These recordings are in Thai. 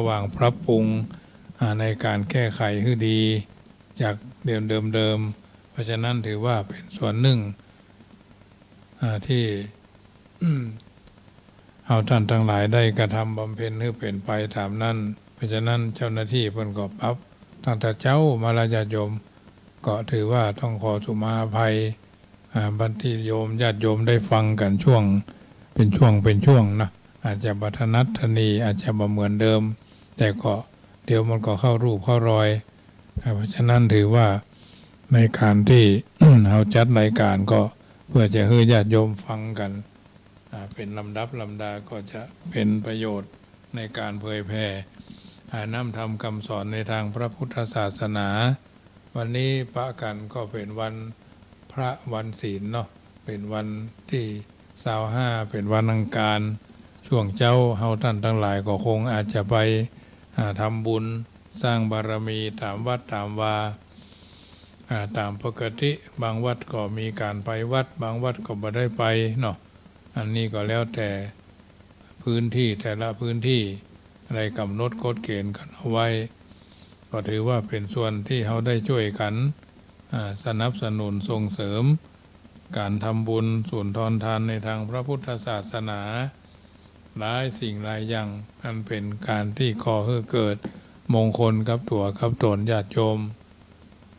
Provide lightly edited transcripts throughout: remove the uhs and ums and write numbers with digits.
ระหว่างปรับปรุงในการแก้ไขให้ดีจากเดิมเพราะฉะนั้นถือว่าเป็นส่วนหนึ่งที่เอาท่านทั้งหลายได้กระทำบำเพ็ญให้เป็นไปตามนั้นเพราะฉะนั้นเจ้าหน้าที่เพิ่นก็ปรับตั้งแต่เจ้ามาลาญาติโยมก็ถือว่าต้องขอสุมาภัยบัณฑิตโยมญาติโยมได้ฟังกันช่วงเป็นช่วงนะอาจจะบัทนัทนีอาจจะบ่เหมือนเดิมแต่ก็เดี๋ยวมันก็เข้ารูปเข้ารอยเพราะฉะนั้นถือว่าในการที่ เราจัดรายการก็เพื่อจะให้ญาติโยมฟังกันเป็นลำดับลำดาก็จะเป็นประโยชน์ในการเผยแผ่นำธรรมคำสอนในทางพระพุทธศาสนาวันนี้ปะกันก็เป็นวันพระวันศีลเนาะเป็นวันที่25เป็นวันอังคารช่วงเจ้าเฮาท่านทั้งหลายก็คงอาจจะไปทำบุญสร้างบารมีตามวัดตามวาตามปกติบางวัดก็มีการไปวัดบางวัดก็ไม่ได้ไปเนาะอันนี้ก็แล้วแต่พื้นที่แต่ละพื้นที่อะไรกำหนดกฎเกณฑ์กันเอาไว้ก็ถือว่าเป็นส่วนที่เขาได้ช่วยกันสนับสนุนส่งเสริมการทำบุญส่วนทอนทานในทางพระพุทธศาสนาหลายสิ่งหลายอย่างอันเป็นการที่ก่อให้เกิดมงคลกับตัวกับตนญาติโยม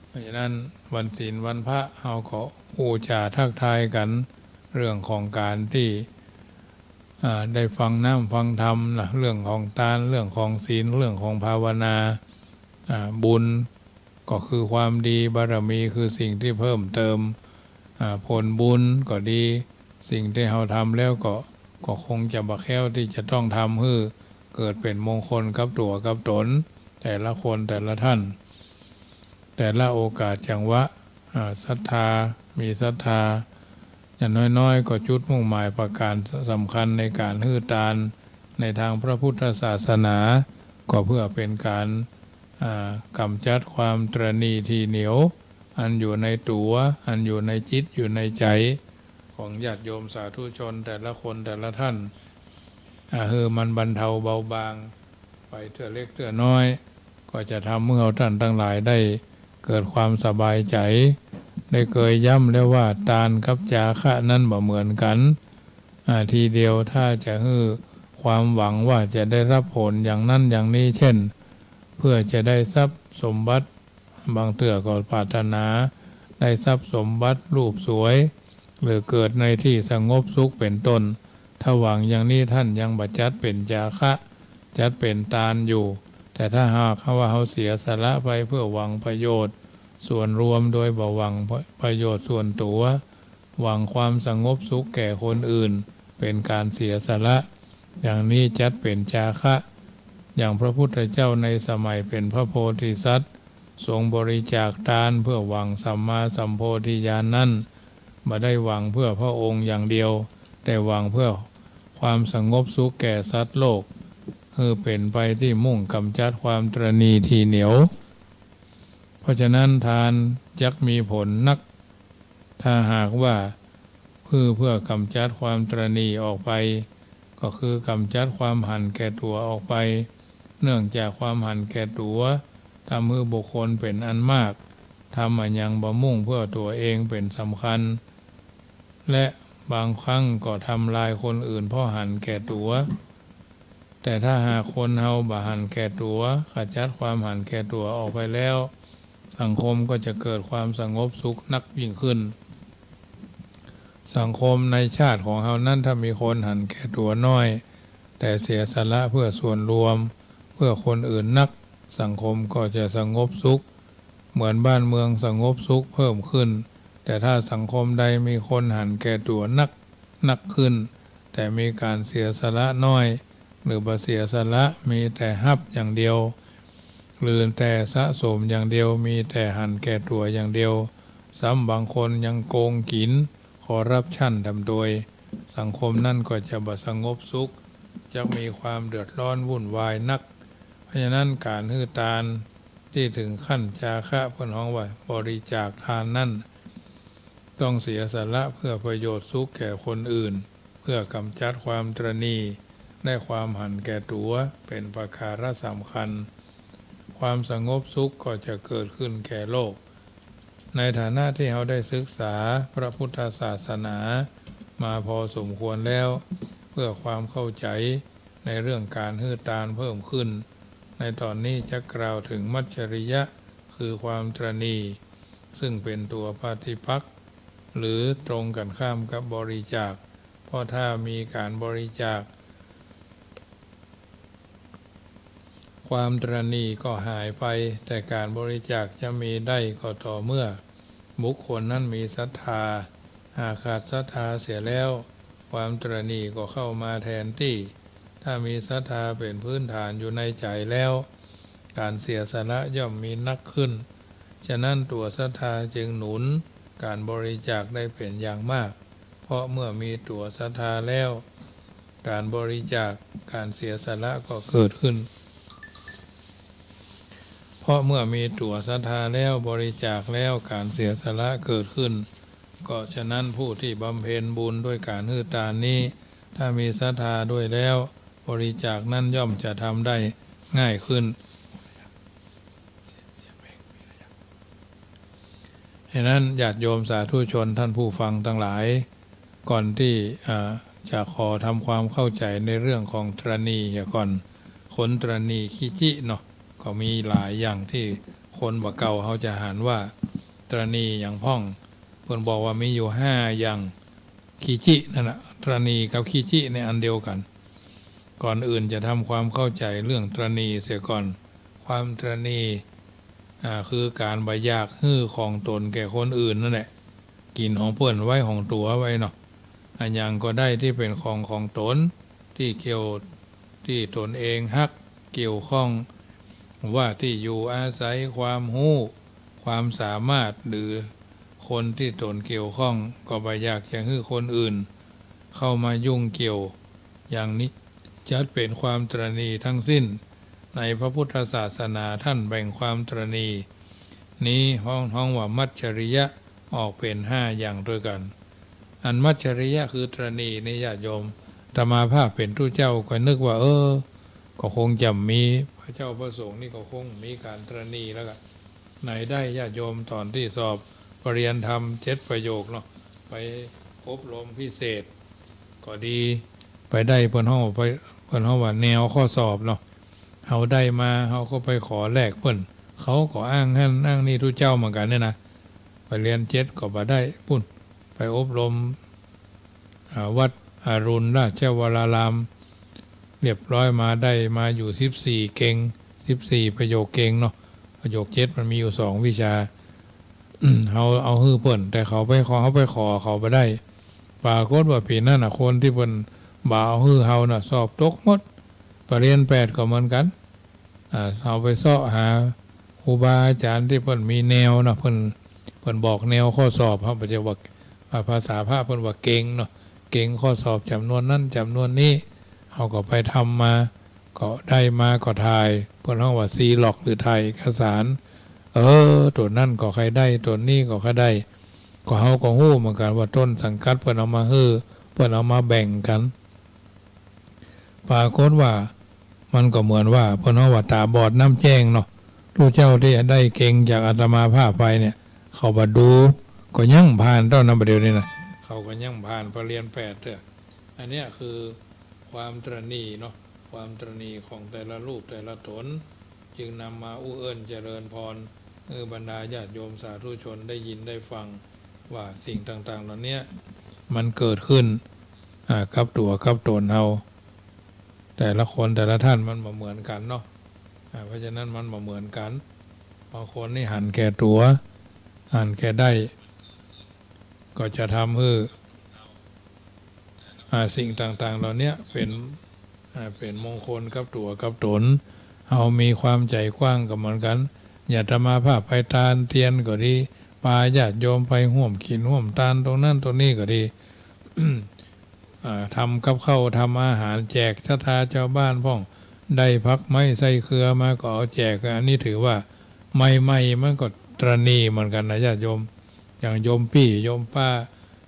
เพราะฉะนั้นวันศีลวันพระเราก็บูชาทักทายกันเรื่องของการที่ได้ฟังน้ำฟังธรรมนะเรื่องของทานเรื่องของศีลเรื่องของภาวนาบุญก็คือความดีบารมีคือสิ่งที่เพิ่มเติมผลบุญก็ดีสิ่งที่เราทำแล้วก็คงจะบักแค้วที่จะต้องทำให้เกิดเป็นมงคลกับตัวกับตนแต่ละคนแต่ละท่านแต่ละโอกาสจังหวะศรัทธามีศรัทธาอย่างน้อยๆก็จุดมุ่งหมายประการสำคัญในการฮื้อตานในทางพระพุทธศาสนาก็เพื่อเป็นการกำจัดความตระหนี่ที่เหนียวอันอยู่ในตัวอันอยู่ในจิตอยู่ในใจของญาติโยมสาธุชนแต่ละคนแต่ละท่านมันบรรเทาเบาบางไปเถื่อเล็กเถื่อน้อยก็จะทำเมื่อท่านทั้งหลายได้เกิดความสบายใจได้เคยย้ำแล้วว่าทานกับจาคะนั้นบ่เหมือนกันทีเดียวถ้าจะให้ความหวังว่าจะได้รับผลอย่างนั้นอย่างนี้เช่นเพื่อจะได้ทรัพย์สมบัติบางเถื่อก็ปรารถนาได้ทรัพย์สมบัติรูปสวยหรือเกิดในที่สงบสุขเป็นต้นถ้าหวังอย่างนี้ท่านยังบัจัดเป็นจาคะจัดเป็นทานอยู่แต่ถ้าหากว่าเขาเสียสละไปเพื่อหวังประโยชน์ส่วนรวมโดยบ่หวังประโยชน์ส่วนตัวหวังความสงบสุขแก่คนอื่นเป็นการเสียสละอย่างนี้จัดเป็นจาคะอย่างพระพุทธเจ้าในสมัยเป็นพระโพธิสัตว์ทรงบริจาคทานเพื่อหวังสัมมาสัมโพธิญาณนั้นไม่ได้หวังเพื่อพระองค์อย่างเดียวแต่หวังเพื่อความสงบสุขแก่สัตว์โลกเป็นไปที่มุ่งกำจัดความตระหนี่ที่เหนียวเพราะฉะนั้นทานยักมีผลนักถ้าหากว่าเพื่อกำจัดความตระหนี่ออกไปก็คือกำจัดความหันแก่ตัวออกไปเนื่องจากความหันแก่ตัวทำให้บุคคลเป็นอันมากทำอันยังบ่มุ่งเพื่อตัวเองเป็นสำคัญและบางครั้งก็ทำลายคนอื่นเพราะหันแก่ตัวแต่ถ้าหากคนเฮาบ่หันแก่ตัวขจัดความหันแก่ตัวออกไปแล้วสังคมก็จะเกิดความสงบสุขนักยิ่งขึ้นสังคมในชาติของเฮานั้นถ้ามีคนหันแก่ตัวน้อยแต่เสียสละเพื่อส่วนรวมเพื่อคนอื่นนักสังคมก็จะสงบสุขเหมือนบ้านเมืองสงบสุขเพิ่มขึ้นแต่ถ้าสังคมใดมีคนหันแก่ตัวนักขึ้นแต่มีการเสียสละน้อยหรือบ่เสียสละมีแต่ฮับอย่างเดียวหรือแต่สะสมอย่างเดียวมีแต่หันแก่ตัวอย่างเดียวซ้ำบางคนยังโกงกินคอร์รัปชันทำโดยสังคมนั่นก็จะบ่สงบสุขจะมีความเดือดร้อนวุ่นวายนักเพราะฉะนั้นการฮื้อตานที่ถึงขั้นจาคะเพิ่นฮ้องว่าบริจาคทานนั่นต้องเสียสละเพื่อประโยชน์สุขแก่คนอื่นเพื่อกำจัดความตระหนี่ ได้ความหันแก่ตัวเป็นประการสำคัญความสงบสุขก็จะเกิดขึ้นแก่โลกในฐานะที่เราได้ศึกษาพระพุทธศาสนามาพอสมควรแล้วเพื่อความเข้าใจในเรื่องการฮือตานเพิ่มขึ้นในตอนนี้จะกล่าวถึงมัจฉริยะคือความตระหนี่ซึ่งเป็นตัวปฏิปักษ์หรือตรงกันข้ามกับบริจาคเพราะถ้ามีการบริจาคความตระหนี่ก็หายไปแต่การบริจาคจะมีได้ก็ต่อเมื่อบุคคลนั้นมีศรัทธาหากขาดศรัทธาเสียแล้วความตระหนี่ก็เข้ามาแทนที่ถ้ามีศรัทธาเป็นพื้นฐานอยู่ในใจแล้วการเสียสละย่อมมีนักขึ้นฉะนั้นตัวศรัทธาจึงหนุนการบริจาคได้เป็นอย่างมากเพราะเมื่อมีตัวศรัทธาแล้วการบริจาคการเสียสละก็เกิดขึ้นเพราะเมื่อมีตัวศรัทธาแล้วบริจาคแล้วการเสียสละเกิดขึ้นก็ฉะนั้นผู้ที่บำเพ็ญบุญด้วยการฮือตานนี้ถ้ามีศรัทธาด้วยแล้วบริจาคนั้นย่อมจะทำได้ง่ายขึ้นฉะนั้นญาติโยมสาธุชนท่านผู้ฟังทั้งหลายก่อนที่จะขอทำความเข้าใจในเรื่องของตรณีก่อนคนตรณีขี้จิเนาะก็มีหลายอย่างที่คนบ่เก่าเขาจะหารว่าตรณีอย่างพ่องเพิ่นบอกว่ามีอยู่5อย่างขี้จินั่นแหละตรณีกับขี้จิในอันเดียวกันก่อนอื่นจะทำความเข้าใจเรื่องตรณีเสียก่อนความตรณีคือการบายากฮื้อของตนแก่คนอื่นนั่นแหละกินของเพื่อนไว้ของตัวไว้เนาะอันยังก็ได้ที่เป็นของตนที่เกี่ยวที่ตนเองฮักเกี่ยวข้องว่าที่อยู่อาศัยความรู้ความสามารถหรือคนที่ตนเกี่ยวข้องก็บายากจะฮื้อคนอื่นเข้ามายุ่งเกี่ยวอย่างนี้จัดเป็นความตรณีทั้งสิ้นในพระพุทธศาสนาท่านแบ่งความตรณีนี้ห้องว่ามัจฉริยะออกเป็น5อย่างด้วยกันอันมัจฉริยะคือตรณีในญาติโยมธรรมาภาพเป็นผู้เจ้าก็นึกว่าก็คงจะมีพระเจ้าพระสงฆ์นี่ก็คงมีการตรณีแล้วกันไหนได้ญาติโยมตอนที่สอบปริญญาธรรม7ประโยคเนาะไปอบรมพิเศษก็ดีไปได้เพิ่นห้องว่าแนวข้อสอบเนาะเขาได้มาเขาก็ไปขอแลกเพิ่นเขาก็อ้างนั่นอ้างนี่ทุกเจ้าเหมือนกันเนี่ยนะไปเรียน7ก็บ่ได้ปุ่นไปอบรมวัดอรุณราชวรารามเรียบร้อยมาได้มาอยู่14เก่ง14ประโยคเก่งเนาะประโยค7มันมีอยู่2วิชาเขาเอาฮื้อเพิ่นแต่เขาไปขอเขาบ่ได้ปรากฏว่าปีนั้นน่ะคนที่เพิ่นบ่เอาฮื้อเฮาน่ะสอบตกหมดปริญญา8ก็เหมือนกันเอาไปเสาะหาครูบาอาจารย์ที่เพิ่นมีแนวเนาะเพิ่นบอกแนวข้อสอบเฮาบ่จะว่าภาษาพระเพิ่นว่าเก่งเนาะเก่งข้อสอบจำนวนนั้นจำนวนนี้เฮาก็ไปทำมาก็ได้มาก็ถ่ายเพิ่นเรียกว่าซีล็อกหรือถ่ายเอกสารตัวนั่นก็ใครได้ตัวนี้ก็ใครได้ก็เฮาก็ฮู้เหมือนกันว่าต้นสังกัดเพิ่นเอามาฮื้อเพิ่นเอามาแบ่งกันปรากฏว่ามันก็เหมือนว่าเพิ่นว่าตาบอดน้ำแจ้งเนาะผู้เจ้าที่ได้เก่งจากอาตมาภาพไปเนี่ยเขาบ่ดูก็ยังผ่านเท่านั้นประเดี๋ยวนี้นะเขาก็ยังผ่านปริญญา8เด้ออันเนี้ยคือความตรณีเนาะความตรณีของแต่ละรูปแต่ละตนจึงนำมาอู้เอิ้นเจริญพรบรรดาญาติโยมสาธุชนได้ยินได้ฟังว่าสิ่งต่างๆเหล่านี้มันเกิดขึ้นกับตัวกับตนเฮาแต่ละคนแต่ละท่านมันบ่เหมือนกันเนาะเพราะฉะนั้นมันบ่เหมือนกันบางคนนี่หันแก่ตัวหันแก่ได้ก็จะทำให้สิ่งต่างๆเหล่านี้เป็นมงคลกับตัวกับตนเอามีความใจกว้างกับเหมือนกันอย่าธรรมาภาพไปทานเทียนก็ดีปาญาติโยมไปห่วมกินห่วมทานตรงนั้นตรงนี้ก็ดี ทำกับข้าวทำอาหารแจกชะทาเจ้าบ้านพ่องได้พักไม้ใส่เครือมาก็เอาแจกอันนี้ถือว่าไม่มันก็ตรณีเหมือนกันนะญาติโยมอย่างโยมพี่โยมป้า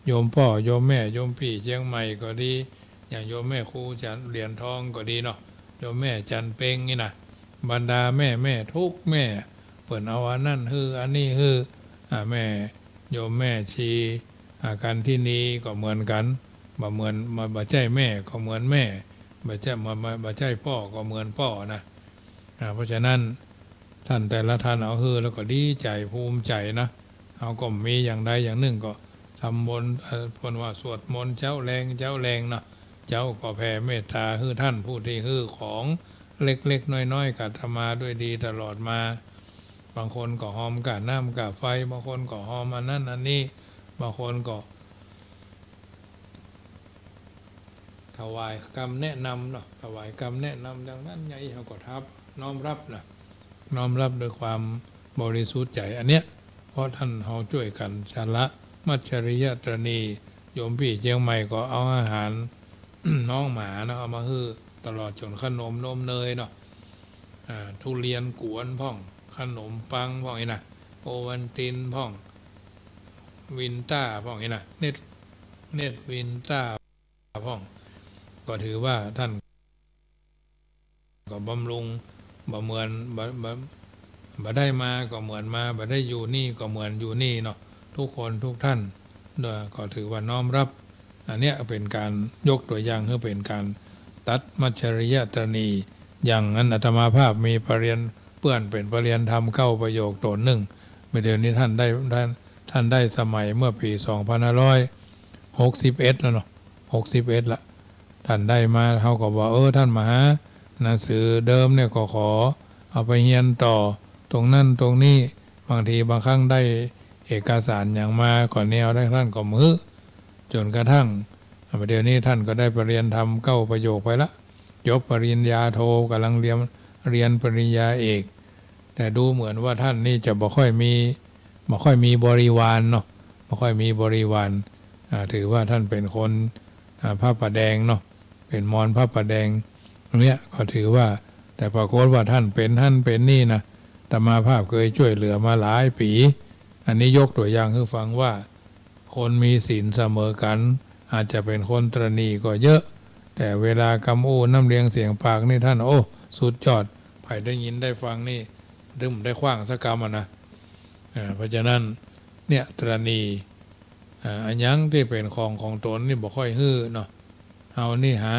โยมพ่อโยมแม่โยมพี่เชียงใหม่ก็ดี อย่างโยมแม่ครูจันเหรียญทองก็ดีเนาะโยมแม่จันเป้งนี่นะบรรดาแม่ทุกแม่เปิ่นเอาอันนั่นอันนี้แม่โยมแม่ชีกันที่นี้ก็เหมือนกันบ่เหมือนบ่ใช่แม่ก็เหมือนแม่บ่ใช่พ่อก็เหมือนพ่อนะเพราะฉะนั้นท่านแต่ละท่านเอาแล้วก็ดีใจภูมิใจนะเอาก็มีอย่างใดอย่างหนึ่งก็ทำมนต์พนว่าสวดมนต์เจ้าแรงเนาะเจ้าก็แผ่เมตตาท่านผู้ที่ของเล็กๆน้อยๆกัตมาด้วยดีตลอดมาบางคนก็หอมกะน้ำกะไฟบางคนก็หอมอันนั้นอันนี้บางคนก็ถวายกรรมแนะนำเนาะถวายกรรมแนะนำดังนั้นไงเขาก็ทับน้อมรับนะน้อมรับด้วยความบริสุทธิ์ใจอันเนี้ยเพราะท่านเขาช่วยกันชละมัจฉริยตรณีโยมพี่เจียงใหม่ก็เอาอาหาร น้องหมาเนาะเอามาตลอดจนขนมนมเนยเนาะทุเรียนกวนพ่องขนมปังพ่องไอ้น่ะโอวันตินพ่องวินต้าพ่องไอ้น่ะเน็ตวินต้าพ่องก็ถือว่าท่านก็บำรุงบ่เหมือนบ่ได้มาก็เหมือนมาบ่ได้อยู่นี่ก็เหมือนอยู่นี่เนาะทุกคนทุกท่านด้วยก็ถือว่าน้อมรับอันเนี้ยเป็นการยกตัวอย่างเพื่อเป็นการตัดมัจฉริยตรณีอย่างนั้นอาตมาภาพมีปรริญญาเปื้อนเป็นปรริญญาธรรมเข้าประโยคตนหนึ่งเมื่อเดือนนี้ท่านได้สมัยเมื่อปี2561แล้วเนาะ61ละท่านได้มาเขาก็บอกท่านมาหาหนังสือเดิมเนี่ยก็ขอเอาไปเรียนต่อตรงนั้นตรงนี้บางทีบางครั้งได้เอกสารอย่างมาก่อนแนวได้ท่านก็มือจนกระทั่งเดี๋ยวนี้ท่านก็ได้ปรริญญาธรรมเข้าประโยคไปละจบปริญญาโทกำลังเรียนปริญญาเอกแต่ดูเหมือนว่าท่านนี่จะบ่ค่อยมีบริวารเนาะบ่ค่อยมีบริวารถือว่าท่านเป็นคนพระประแดงเนาะเป็นมอญพระประแดงเนี่ยก็ถือว่าแต่ปรากฏว่าท่านเป็นนี่นะอาตมาภาพเคยช่วยเหลือมาหลายปีอันนี้ยกตัวอย่างให้ฟังว่าคนมีศีลเสมอกันอาจจะเป็นคนตรณีก็เยอะแต่เวลากำอู้น้ำเลียงเสียงปากนี่ท่านสุดยอดใครได้ยินได้ฟังนี่ดึมได้ขว้างสักกรรมนะเพราะฉะนั้นเนี่ยตรณีอันยังที่เป็นของตนนี่บ่ค่อยเนาะเอานี่หา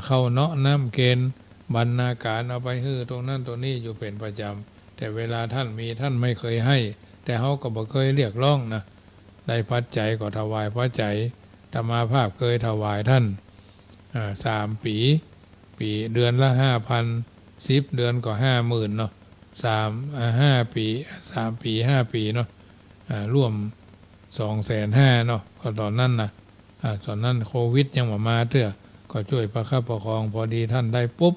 เข้าเนาะน้ำเกณฑ์บรรณาการเอาไปตรงนั้นตรงนี้อยู่เป็นประจำแต่เวลาท่านมีท่านไม่เคยให้แต่เขาก็บ่เคยเรียกร้องนะได้ปัจจัยก็ถวายปัจจัยอาตมาภาพเคยถวายท่าน3 ปีเดือนละ 5,000 10 เดือนก็ 50,000เนาะ5 ปี3 ปี5 ปีเนาะร่วม 250,000เนาะก็ตอนนั้นนะตอนนั้นโควิดยังมาเตื้อก็ช่วยประคับประคองพอดีท่านได้ปุ๊บ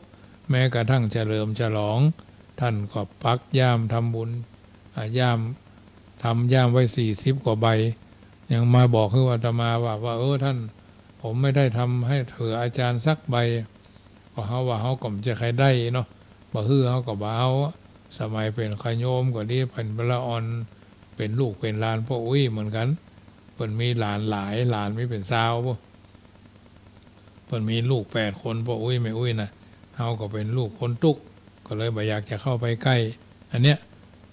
แม้กระทั่งเฉลิมฉลองท่านก็ปักย่ามทำบุญย่ามไว้40 กว่าใบยังมาบอกคืออาตมาว่าท่านผมไม่ได้ทำให้เถืออาจารย์สักใบก็เขาก็จะใครได้เนาะบ่เขาก็บ่เอาสมัยเป็นขโยมก็ดีเป็นพระอ่อนเป็นลูกเป็นหลานพ่ออุ้ยเหมือนกันเพิ่นมีหลานหลายหลานไม่เป็นสาวบ่เพิ่นมีลูก8 คนพ่ออุ้ยแม่อุ้ยนะเฮาก็เป็นลูกคนตุกก็เลยบ่อยากจะเข้าไปใกล้อันเนี้ย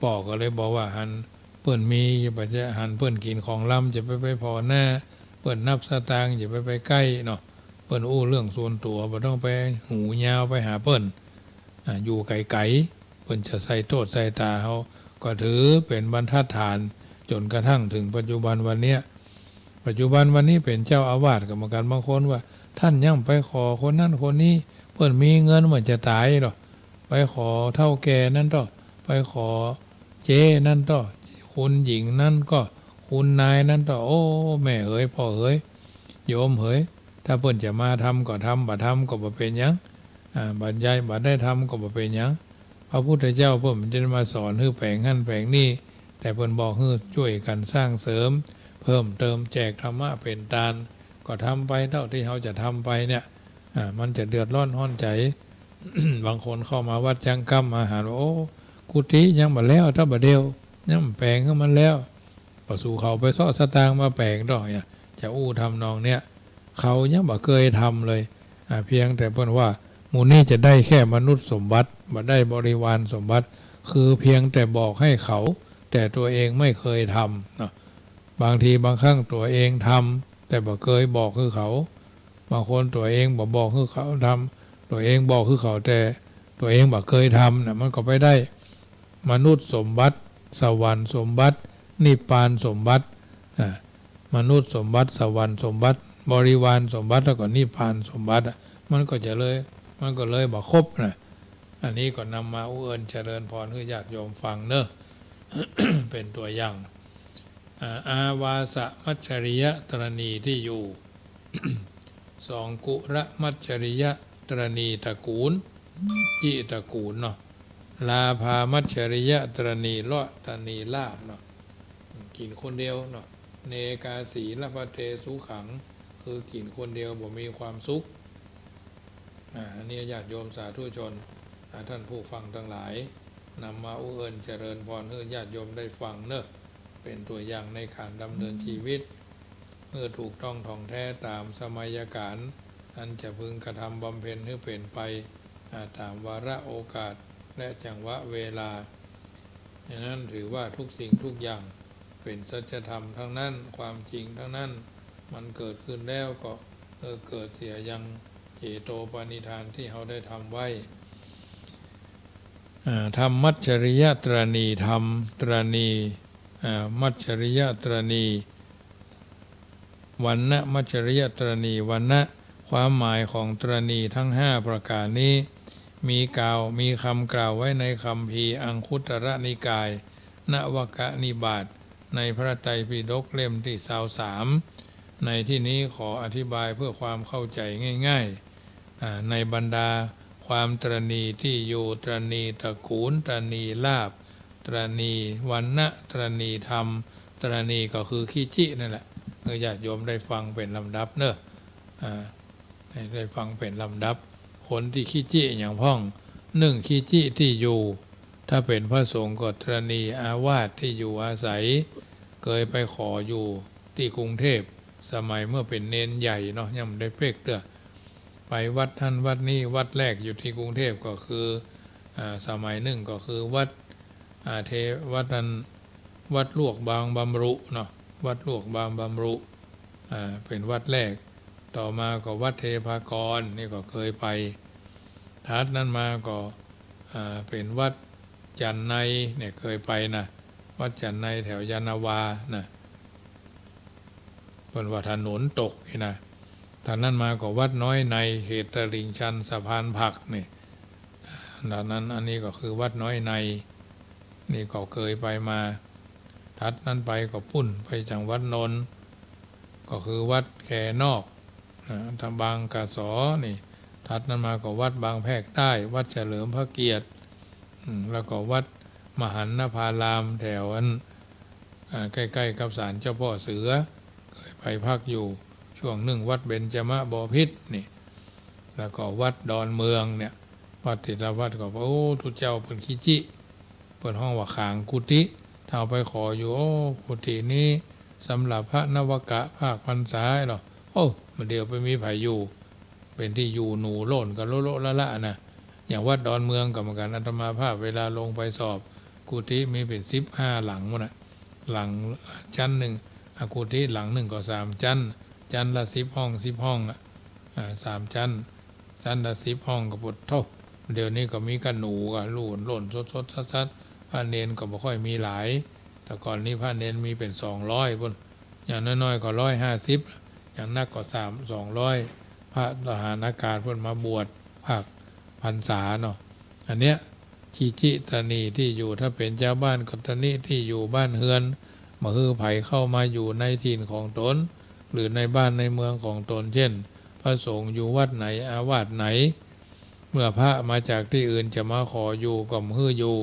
พ่อก็เลยบอกว่าหันเพิ่นมีอย่าไปจะหันเพิ่นกินของล้ำจะไปพอหน้าเปิ้นนับสตางค์อย่าไปใกล้เนาะเปิ้นเรื่องส่วนตัวบ่ต้องไปหูยาวไปหาเปิ้นอยู่ไกลๆเปิ้นจะใส่โทษใส่ตาเขาก็ถือเป็นบรรทัดฐานจนกระทั่งถึงปัจจุบันวันนี้เป็นเจ้าอาวาสกรรมการบางคนว่าท่านยังไปขอคนนั้นคนนี้เปิ้นมีเงินเหมือนจะตายหรอไปขอเท่าแก่นั่นต่อไปขอเจ้นั่นต่อคุณหญิงนั่นก็คุณนายนั่นต่อแม่เอ๋ยพ่อเอ๋ยโยมเอ๋ยถ้าเปิ้นจะมาทำก็ทำบ่ทำก็บ่เป็นหยังบัดใหญ่บัดได้ทำก็บ่เป็นหยังพระพุทธเจ้าเพิ่นจะมาสอนแปลงหั่นแปลงนี่แต่เพิ่นบอกช่วยกันสร้างเสริมเพิ่มเติมแจกธรรมะเป็นทานก็ทำไปเท่าที่เขาจะทำไปเนี่ยมันจะเดือดร้อนห้อนใจ บางคนเข้ามาวัดจังกำอาหารกุฏิยังบ่แล้วถ้าบ่เดียวยังแปลงให้มันแล้วก็สู่เขาไปซ้อสตางค์มาแปลงดอกจะทำนองเนี้ย เขายังบ่เคยทำเลยเพียงแต่เพิ่นว่าหมู่นี้จะได้แค่มนุษย์สมบัติบ่ได้บริวารสมบัติคือเพียงแต่บอกให้เขาแต่ตัวเองไม่เคยทำเนาะบางทีบางครั้งตัวเองทำแต่บ่เคยบอกคือเขาบางคนตัวเองบ่บอกคือเขาทำตัวเองบอกคือเขาแต่ตัวเองบ่เคยทำนะมันก็ไปได้มนุษย์สมบัติสวรรค์สมบัตินิพพานสมบัติมนุษย์สมบัติสวรรค์สมบัติบริวารสมบัติแล้วก็นิพพานสมบัติมันก็เลยบ่ครบนะอันนี้ก็นำมาอุเอิญเจริญพรให้ญาติโยมฟังเนอะ เป็นตัวอย่างอาวาสมัจฉริยะตรณีที่อยู่ สองกุระมัจฉริยะตรณีตระกูลจิตระกูลเนาะลาภามัจฉริยะตรณีเลาะตรณีลาบเนาะกินคนเดียวเนาะเนกาสีละพะเทสุขังคือกินคนเดียวบ่มีความสุขอันนี้ญาติโยมสาธุชนท่านผู้ฟังทั้งหลายนำมาอุเอิญเจริญพรให้ญาติโยมได้ฟังเนอะเป็นตัวอย่างในการดำเนินชีวิตเมื่อถูกต้องท่องแท้ตามสมัยการอันจะพึงกระทำบำเพ็ญให้เป็นไปตามวาระโอกาสและจังหวะเวลาฉะนั้นถือว่าทุกสิ่งทุกอย่างเป็นสัจธรรมทั้งนั้นความจริงทั้งนั้นมันเกิดขึ้นแล้วก็เกิดเสียยังเจโตปณิธานที่เขาได้ทำไว้ธรรมมัจฉริยะตรณีธรรมตรณีมัจฉริยะตรณีวันนะมัจฉริยะตรณีวันนะความหมายของตรณีทั้ง5ประการนี้มีคำกล่าวไว้ในคัมภีร์อังคุตรนิกายนวกนิบาตในพระไตรปิฎกเล่มที่23ในที่นี้ขออธิบายเพื่อความเข้าใจง่ายๆในบรรดาความตรณีที่อยู่ตรณีตระกูลตรณีลาภตรณีวันนะตรณีธรรมตรณีก็คือขี้จินั่นแหละญาติโยมได้ฟังเป็นลำดับเนอะได้ฟังเป็นลำดับคนที่ขี้จิอย่างพ่องขี้จิที่อยู่ถ้าเป็นพระสงฆ์ก็ตรณีอาวาสที่อยู่อาศัยเคยไปขออยู่ที่กรุงเทพสมัยเมื่อเป็นเนนใหญ่เนาะยังไม่ได้เป๊กเด้อไปวัดท่านวัดนี้วัดแรกอยู่ที่กรุงเทพก็คือสมัยหนึ่งก็คือวัดวัดลวกบางบำรุเนาะวัดลวกบางบำรุเป็นวัดแรกต่อมาก็วัดเทพากรนี่ก็เคยไปถัดนั้นมาก็เป็นวัดจันไนเนี่ยเคยไปนะวัดจันไนแถวยานนาวานะเป็นว่าถนนตกนะท่านนั้นมาก็วัดน้อยในเขตตลิ่งชันสะพานผักนี่ดังนั้นอันนี้ก็คือวัดน้อยในนี่ก็เคยไปมาถัดนั้นไปก็ปุ่นไปจังวัดนนท์ก็คือวัดแคนอกทางบางกะสอนี่ถัดนั้นมาก็วัดบางแพรกใต้วัดเฉลิมพระเกียรติแล้วก็วัดมหันนภารามแถวใกล้ๆกับศาลเจ้าพ่อเสือเคยไปพักอยู่ช่วงหนึ่งวัดเบญจมบพิตรนี่แล้วก็วัดดอนเมืองเนี่ยวัดติดวัดก็โอ้ทุเจ้าเป็นขี้จิเปิดห้องว่าขางกุฏิถ้าไปขออยู่โอ้กุฏินี้สำหรับพระนวกะภาคพรรษาหรอโอ้มันเดียวไปมีไผอยู่เป็นที่อยู่หนูโล่นกันโลละนะอย่างวัดดอนเมืองกับเหมือนกันอาตมาภาพเวลาลงไปสอบกุฏิมีเป็น15หลังมั้งนะหลังชั้นหนึ่งกุฏิหลังหนึ่งก็3ชั้นชั้นละ10ห้อง10ห้อง3ชั้นละ10ห้องก็ปวดเท่าเดี๋ยวนี้ก็มีกันหนูกับหล่นสดซัดพระเนนก็ไม่ค่อยมีหลายแต่ก่อนนี้พระเนนมีเป็น200คนอย่างน้อยๆก็150อย่างนักก็200พระทหารอากาศเพิ่นมาบวชภาคพรรษาเนาะอันเนี้ยขีจิตนีที่อยู่ถ้าเป็นเจ้าบ้านก็ตนีที่อยู่บ้านเฮือนมาฮือไผเข้ามาอยู่ในถิ่นของตนหรือในบ้านในเมืองของตนเช่นพระสงฆ์อยู่วัดไหนอาวาสไหนเมื่อพระมาจากที่อื่นจะมาขออยู่ก็ฮืออยู่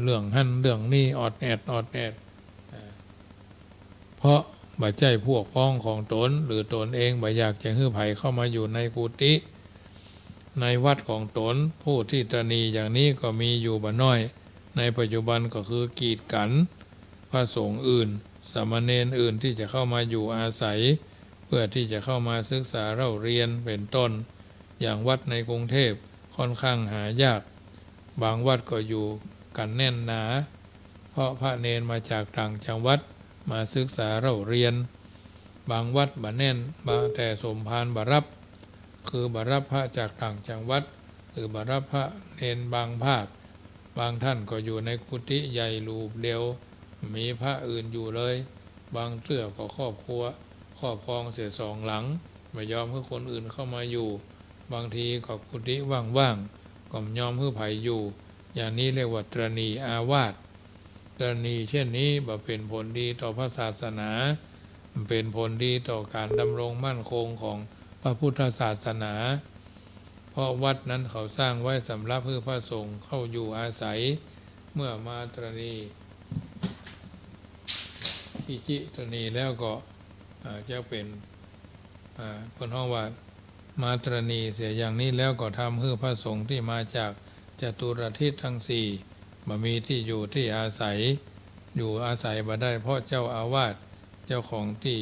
เรื่องหั่นเรื่องนี้อดแอดเพราะบ่ใจพวกพ้องของตนหรือตนเองบ่อยากจะฮือไผเข้ามาอยู่ในกุฏิในวัดของตนผู้ที่ตนีอย่างนี้ก็มีอยู่บ่น้อยในปัจจุบันก็คือกีดกันพระสงฆ์อื่นสามเณรอื่นที่จะเข้ามาอยู่อาศัย พื่อที่จะเข้ามาศึกษาเล่าเรียนเป็นต้นอย่างวัดในกรุงเทพค่อนข้างหายากบางวัดก็อยู่กันแน่นหนาเพราะพระเนนมาจากต่างจังหวัดมาศึกษาเล่าเรียนบางวัดบ่แน่นบางแต่สมภารบ่รับคือบ่รับพระจากต่างจังหวัดหรือบ่รับพระเนนบางภาคบางท่านก็อยู่ในกุฏิใหญ่รูปเดียวมีพระอื่นอยู่เลยบางเสื้อก็ครอบครัวครอบครองเสียสองหลังไม่ยอมให้คนอื่นเข้ามาอยู่บางทีก็กุฏิว่างๆก็ไม่ยอมให้ไผอยู่อย่างนี้เรียกว่าตรณีอาวาสตรณีเช่นนี้บ่เป็นผลดีต่อพระศาสนาเป็นผลดีต่อการดำรงมั่นคงของพระพุทธศาสนาเพราะวัดนั้นเขาสร้างไว้สำหรับให้พระสงฆ์เข้าอยู่อาศัยเมื่อมาตรณีที่จิตรณีแล้วก็จะเป็นคนห้องว่ามาตรณีเสียอย่างนี้แล้วก็ทำให้พระสงฆ์ที่มาจากจตุรทิศทั้งสี่บ่มีที่อยู่ที่อาศัยอยู่อาศัยบ่ได้เพราะเจ้าอาวาสเจ้าของที่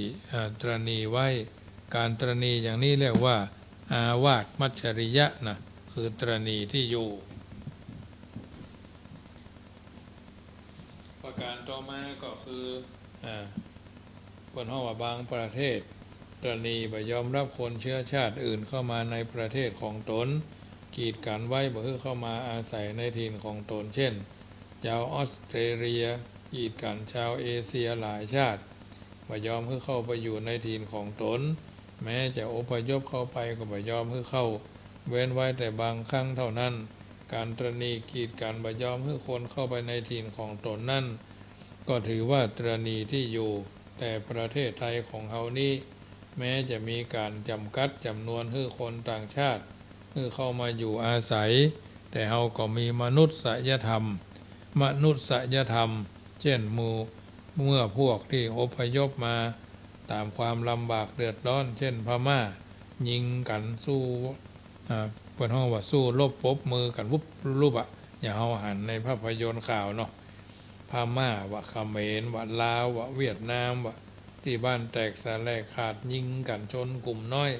ตรณีไว้การตรณีอย่างนี้เรียกว่าอาวาสมัจฉริยะนะคือตรณีที่อยู่ประการต่อมาก็คือคนห้องว่าบางประเทศตรณีบ่ยอมรับคนเชื้อชาติอื่นเข้ามาในประเทศของตนกีดกันไว้บ่ให้เข้ามาอาศัยในถิ่นของตนเช่นชาวออสเตรเลียกีดกันชาวเอเชียหลายชาติบ่ยอมให้เข้าไปอยู่ในถิ่นของตนแม้จะอพยพเข้าไปก็บ่ยอมให้เข้าเว้นไว้แต่บางครั้งเท่านั้นการตรณีกีดกันบ่ยอมให้คนเข้าไปในถิ่นของตนนั่นก็ถือว่าตรณีที่อยู่แต่ประเทศไทยของเฮานี้แม้จะมีการจำกัดจำนวนให้คนต่างชาติให้เข้ามาอยู่อาศัยแต่เฮาก็มีมนุษยธรรมเช่นเมื่อพวกที่อพยพมาตามความลำบากเดือดร้อนเช่นพม่ายิงกันสู้เปิดห้องว่าสู้รบปบมือกันวุบรูปอย่าเฮาหันในภาพยนตร์ข่าวเนาะพม่าว่าเขมรว่าลาวว่าเวียดนามว่าที่บ้านแตกสลายขาดยิงกันชนกลุ่มน้อย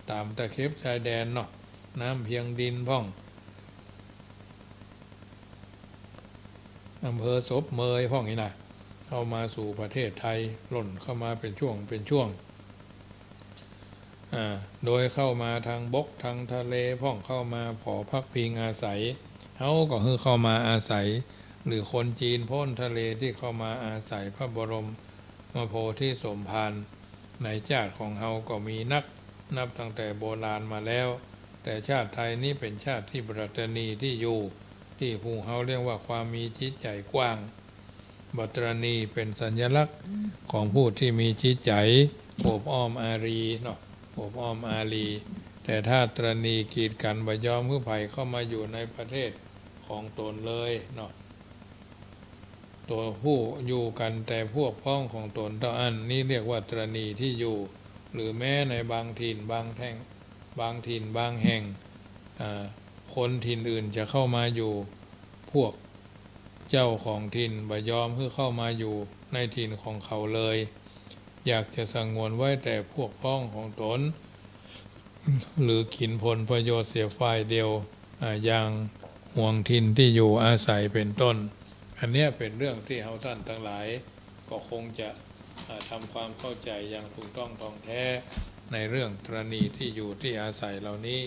ตามตะเข็บชายแดนเนาะน้ำเพียงดินพ่องอำเภอศพเมยพ่องนี่นะเข้ามาสู่ประเทศไทยหล่นเข้ามาเป็นช่วงโดยเข้ามาทางบกทางทะเลพ่องเข้ามาขอพักพิงอาศัยเขาก็คือเข้ามาอาศัยหรือคนจีนพ้นทะเลที่เข้ามาอาศัยพระบรมโพธิสมภารในชาติของเฮาก็มีนับตั้งแต่โบราณมาแล้วแต่ชาติไทยนี้เป็นชาติที่ประณีที่อยู่ที่ผู้เฮาเรียกว่าความมีจิตใจกว้างบัตรณีเป็นสัญลักษณ์ของผู้ที่มีจิตใจโอบอ้อมอารีเนาะโอบอ้อมอารีแต่ถ้าตรณีกีดกันบ่ยอมให้ไผเข้ามาอยู่ในประเทศของตนเลยเนาะตัวผู้อยู่กันแต่พวกพ้องของตนเท่าอันนี้เรียกว่าตรณีที่อยู่หรือแม้ในบางถิ่นบางแห่งคนถิ่นอื่นจะเข้ามาอยู่พวกเจ้าของถิ่นบ่ยอมให้เข้ามาอยู่ในถิ่นของเขาเลยอยากจะสงวนไว้แต่พวกพ้องของตนหรือกินผลประโยชน์เสียฝ่ายเดียวอย่างห่วงถิ่นที่อยู่อาศัยเป็นต้นอันนี้เป็นเรื่องที่เฮาท่านทั้งหลายก็คงจะทำความเข้าใจอย่างถูกต้องท่องแท้ในเรื่องตรณีที่อยู่ที่อาศัยเหล่านี้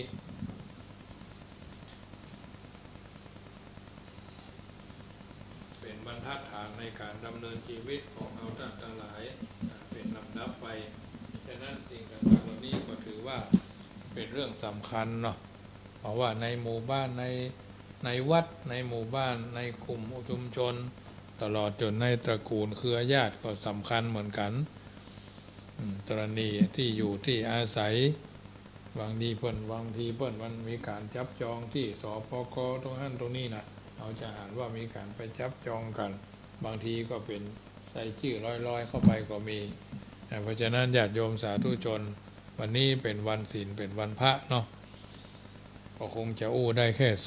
เป็นบรรทัดฐานในการดำเนินชีวิตของเฮาท่านทั้งหลายเป็นลำดับไปฉะนั้นสิ่งต่างๆเหล่านี้ก็ถือว่าเป็นเรื่องสำคัญเนาะเพราะว่าในหมู่บ้านในวัดในหมู่บ้านในกลุ่มชุมชนตลอดจนในตระกูลเครือญาติก็สำคัญเหมือนกันตรณีที่อยู่ที่อาศัยบางทีเพิ่นมันมีการจับจองที่สปก.ตรงนั้นตรงนี้นะเราจะอ่านว่ามีการไปจับจองกันบางทีก็เป็นใส่ชื่อลอยๆเข้าไปก็มีเพราะฉะนั้นญาติโยมสาธุชนวันนี้เป็นวันศีลเป็นวันพระเนาะก็คงจะอู้ได้แค่3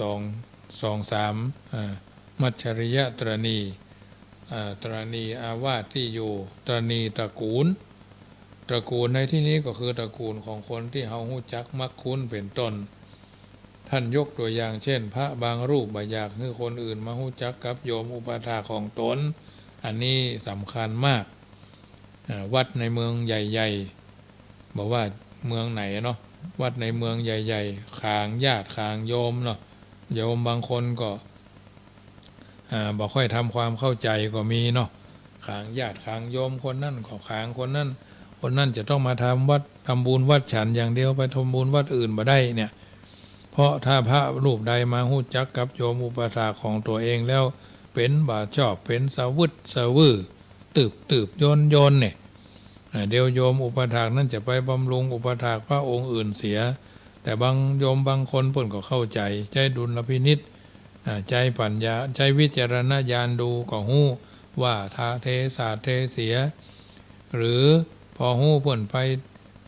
มัจฉริยะตรณีอาวาสที่อยู่ตรณีตระกูล ตระกูลในที่นี้ก็คือตระกูลของคนที่เฮาฮู้จักมักคุ้นเป็นต้นท่านยกตัวอย่างเช่นพระบางรูปบ่อยากให้คนอื่นมาฮู้จักกับโยมอุปถาของตนอันนี้สำคัญมากวัดในเมืองใหญ่ๆบอกว่าเมืองไหนเนาะวัดในเมืองใหญ่ๆขางญาติขางโยมเนาะโยมบางคนก็บ่ค่อยทำความเข้าใจก็มีเนาะขางญาติขางโยมคนนั่นก็ขางคนนั่นคนนั่นจะต้องมาทำวัดทำบุญวัดฉันอย่างเดียวไปทำบุญวัดอื่นบ่ได้เนี่ยเพราะถ้าพระรูปใดมาฮู้จักกับโยมอุปถาของตัวเองแล้วเป็นบ่าชอบเป็นสวึดสวือตืบโยนเนี่ยเดี๋ยวโยมอุปถากนั่นจะไปบำรุงอุปถากพระองค์อื่นเสียแต่บางโยมบางคนเพิ่นก็เข้าใจใจดุลพินิจใจปัญญาใจวิจารณญาณดูก็ฮู้ว่าทาเทศาเทเสียหรือพอฮู้เพิ่นไป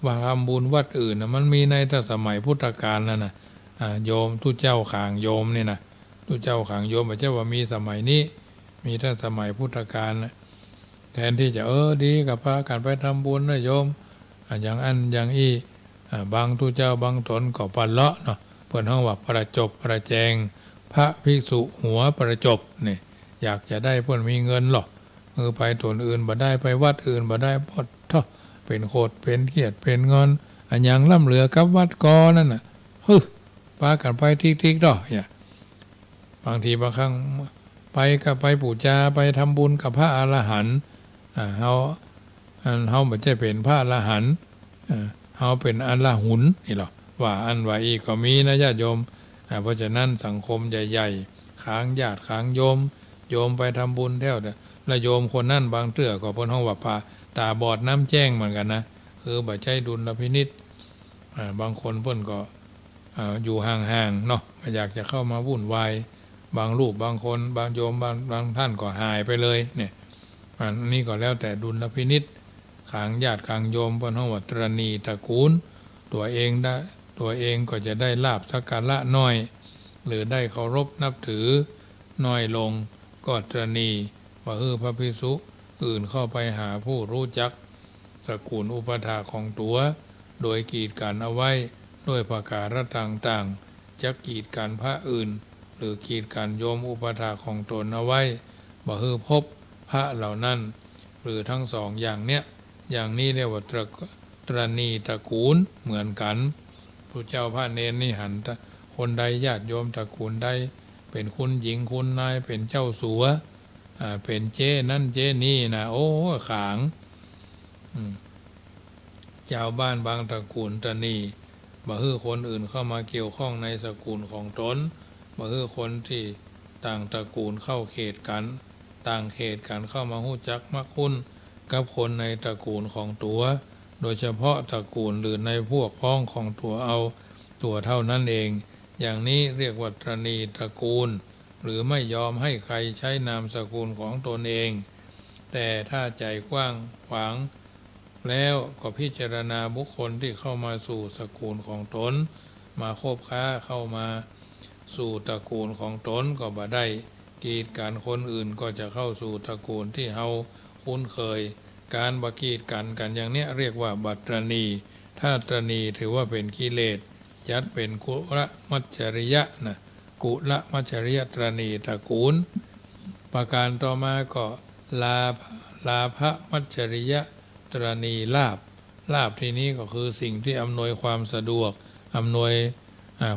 ว่าทำบุญวัดอื่นนะมันมีในสมัยพุทธกาลนั่นน่ะโยมทุเจ้าขางโยมนี่นะทุเจ้าขางโยมไม่ใช่ว่ามีสมัยนี้มีแต่สมัยพุทธกาลนะแทนที่จะดีกับพระกันไปทำบุญนะโยมอย่างอันอย่างอีบางทุเจ้าบางตนก็ปันเลาะเนาะเพิ่นห้องว่าประจบประแจงพระภิกษุหัวประจบนี่อยากจะได้เพิ่นมีเงินหรอกไปตนอื่นบ่ได้ไปวัดอื่นบ่ได้พอดท่อเป็นโคตรเป็นเกียรติเป็นงอนอันยังล่ำเหลือกับวัดกอนั่นน่ะพากันไปทิกๆดอกอย่าบางทีบางครั้งไปก็ไปบูชาไปทำบุญกับพระอรหันต์เฮาบ่ใช่เป็นพระอรหันต์เฮาเป็นอรหุนนี่หรอว่าอันว่าอีกก็มีนะญาติโยมเพราะฉะนั้นสังคมใหญ่ๆค้างญาติค้างโยมไปทำบุญแถวแล้วโยมคนนั้นบางเตื้อก็เพิ่นห้องว่าพาตาบอดน้ำแจ้งเหมือนกันนะคือบ่ใช่ดุลพินิจบางคนเพิ่นก็อยู่ห่างๆเนาะไม่อยากจะเข้ามาวุ่นวายบางรูปบางคนบางโยมบางท่านก็หายไปเลยเนี่ยอันนี้ก็แล้วแต่ดุลพินิจขางญาติขางโยมเพิ่นห้องว่าตรณีตระกูลตัวเองก็จะได้ลาภสักการะน้อยหรือได้เคารพนับถือน้อยลงก็ตรณีว่าพระภิกษุอื่นเข้าไปหาผู้รู้จักสกุลอุปถาของตัวโดยกีดกันเอาไว้ด้วยประการต่างๆจะกีดกันพระอื่นหรือกีดกันโยมอุปถาของตนเอาไว้บ่พบพระเหล่านั้นหรือทั้งสองอย่างเนี้ยอย่างนี้เรียกว่าตรณีตระกูลเหมือนกันพระเจ้าพระเนรนี่หันคนใดญาติโยมตระกูลใดเป็นคุณหญิงคุณนายเป็นเจ้าสัวเป็นเจ้นั่นเจ้นี่นะขางเจ้าบ้านบางตระกูลตรณีบ่คนอื่นเข้ามาเกี่ยวข้องในสกุลของตนบ่คนที่ต่างตระกูลเข้าเขตกันต่างเขตกันเข้ามาฮู้จักมักคุ้นกับคนในตระกูลของตัวโดยเฉพาะตระกูลหรือในพวกพ้องของตัวเอาตัวเท่านั้นเองอย่างนี้เรียกว่าตรณีตระกูลหรือไม่ยอมให้ใครใช้นามสกุลของตนเองแต่ถ้าใจกว้างขวางแล้วก็พิจารณาบุคคลที่เข้ามาสู่สกุลของตนมาคบค้าเข้ามาสู่ตระกูลของตนก็บ่ได้กีดกันคนอื่นก็จะเข้าสู่ตระกูลที่เฮาคุ้นเคยการบกีดกันอย่างเนี้ยเรียกว่าบัตรณีถ้าตรณีถือว่าเป็นกิเลสจัดเป็นกุลมัจจริยะนะกุลมัจจริยตรณีตระกูลประการต่อมาก็ลาภมัจจริยตรณีลาภที่นี้ก็คือสิ่งที่อำนวยความสะดวกอำนวย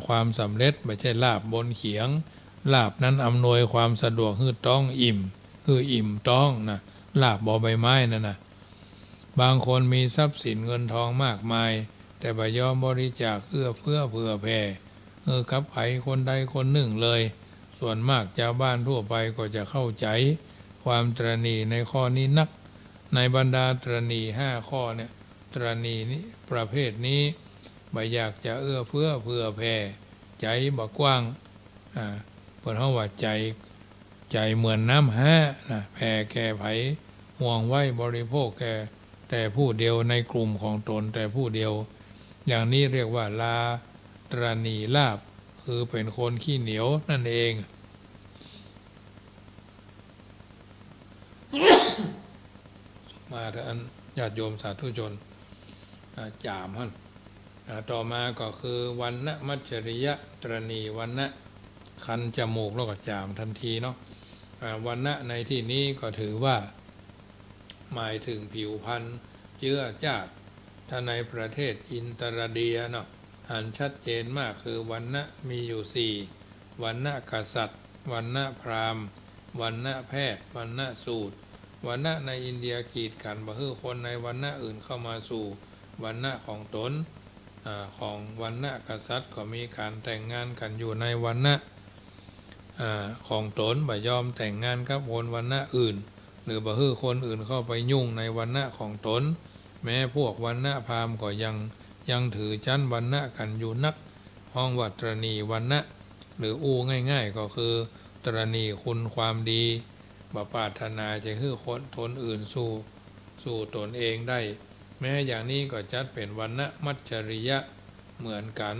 ความสำเร็จไม่ใช่ลาบบนเขียงลาบนั้นอำนวยความสะดวกคือต้องอิ่มต้องนะลาบบอใบไม้นั่นนะบางคนมีทรัพย์สินเงินทองมากมายแต่บ่ยอมบริจาคเอื้อเฟื้อเผื่อแผ่กับไผคนใดคนหนึ่งเลยส่วนมากชาวบ้านทั่วไปก็จะเข้าใจความตรณีในข้อนี้นักในบรรดาตรณี5ข้อเนี่ยตรณีนี้ประเภทนี้บ่อยากจะเอื้อเฟื้อเผื่อแผ่ใจบ่กว้างเพิ่นเฮาว่าใจเหมือนน้ำนะแผ่แก่ไผห่วงไว้บริโภคแก่แต่ผู้เดียวในกลุ่มของตนแต่ผู้เดียวอย่างนี้เรียกว่าลาตรณีลาภคือเป็นคนขี้เหนียวนั่นเองมาท่านญาติโยมสาธุชน จามฮั่นต่อมาก็คือวันณมัจจริยะตรณีวันณะคันจมูกแล้วก็จามทันทีเนาะวันณะในที่นี้ก็ถือว่าหมายถึงผิวพรรณเจื้อจาดถ้าในประเทศอินตรเดียเนาะหันชัดเจนมากคือวันณะมีอยู่4วันณะกษัตริย์วันณะพราหมณ์วันณะแพทย์วันณะสูตรวันณะในอินเดียกีดกันบ่ให้คนในวันณะอื่นเข้ามาสู่วันณะของตนของวันณะกษัตริย์ก็มีการแต่งงานกันอยู่ในวันณะของตนบ่ยอมแต่งงานกับคนวันณะอื่นหรือบ่ให้คนอื่นเข้าไปยุ่งในวันณะของตนแม้พวกวันณะพราหมณ์ก็ยังถือชั้นวันณะกันอยู่นักห้องวัตรณีวันณะหรืออู้ง่ายๆก็คือตรณีคุณความดีบ่ปรารถนาจะให้คนทนอื่นสู่ตนเองได้แม้อย่างนี้ก็จัดเป็นวันณะมัจจริยะเหมือนกัน